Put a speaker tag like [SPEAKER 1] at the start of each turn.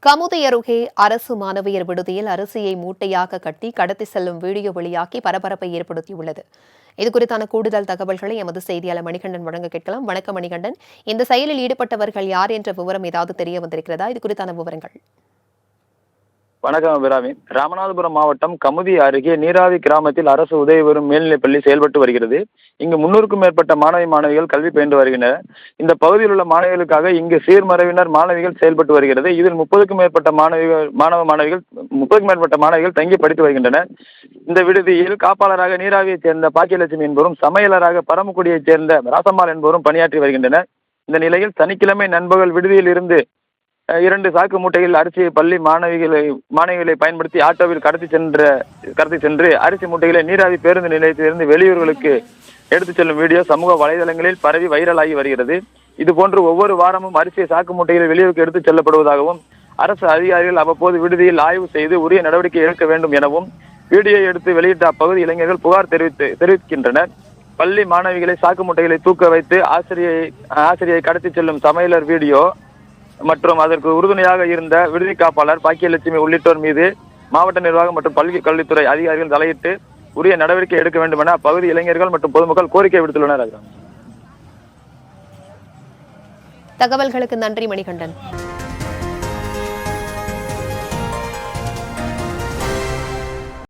[SPEAKER 1] கமுதி அருகே அரசு மாணவியர் விடுதியில் அரிசியை மூட்டையாக கட்டி கடத்தி செல்லும் வீடியோ வெளியாகி பரபரப்பை ஏற்படுத்தியுள்ளது. இதுகுறித்தான கூடுதல் தகவல்களை எமது செய்தியாளர் மணிகண்டன் வழங்க கேட்கலாம். வணக்கம் மணிகண்டன், இந்த செயலில் ஈடுபட்டவர்கள் யார் என்ற விவரம் ஏதாவது தெரிய வந்திருக்கிறதா? இது குறித்தான விவரங்கள்.
[SPEAKER 2] வணக்கம் அபிராமி. ராமநாதபுரம் மாவட்டம் கமுதி அருகே நீராவி கிராமத்தில் அரசு உதவி பெறும் மேல்நிலைப்பள்ளி செயல்பட்டு வருகிறது. இங்கு 300க்கும் மேற்பட்ட மாணவிகள் கல்வி பயின்று வருகின்றனர். இந்த பகுதியில் உள்ள மாணவிகளுக்காக இங்கு சீர்மரபினர் மாணவிகள் செயல்பட்டு வருகிறது. இதில் 30க்கும் மேற்பட்ட மாணவிகள் தங்கி படித்து வருகின்றனர். இந்த விடுதியில் காப்பாளராக நீராவியைச் சேர்ந்த பாக்கியலட்சுமி என்பவரும், சமையலராக பரமக்குடியைச் சேர்ந்த ராசம்மாள் என்பவரும் பணியாற்றி வருகின்றனர். இந்த நிலையில் சனிக்கிழமை நண்பகல் விடுதியில் இருந்து 2 சாக்கு மூட்டைகள் அரிசியை பள்ளி மாணவிகளை பயன்படுத்தி ஆட்டோவில் கடத்தி சென்று அரிசி மூட்டைகளை நீராவி பேருந்து நிலையத்திலிருந்து வெளியூர்களுக்கு எடுத்துச் செல்லும் வீடியோ சமூக வலைதளங்களில் பரவி வைரலாகி வருகிறது. இதுபோன்று ஒவ்வொரு வாரமும் அரிசியை சாக்கு மூட்டைகளை வெளியூருக்கு எடுத்துச் செல்லப்படுவதாகவும், அரசு அதிகாரிகள் அவ்வப்போது விடுதியில் ஆய்வு செய்து உரிய நடவடிக்கை எடுக்க வேண்டும் எனவும் வீடியோ எடுத்து வெளியிட்ட அப்பகுதி இளைஞர்கள் புகார் தெரிவிக்கின்றனர். பள்ளி மாணவிகளை சாக்கு மூட்டைகளை தூக்க வைத்து ஆசிரியை கடத்தி செல்லும் சமையலர் வீடியோ மற்றும் அதற்கு உறுதுணையாக இருந்த விடுதி காப்பாளர் பாக்கியலட்சுமி உள்ளிட்டோர் மீது மாவட்ட நிர்வாகம் மற்றும் பள்ளி கல்வித்துறை அதிகாரிகள் தலையிட்டு உரிய நடவடிக்கை எடுக்க வேண்டும் என அப்பகுதி இளைஞர்கள் மற்றும் பொதுமக்கள் கோரிக்கை விடுத்துள்ளனர்.
[SPEAKER 1] தகவல்களுக்கு நன்றி மணிகண்டன்.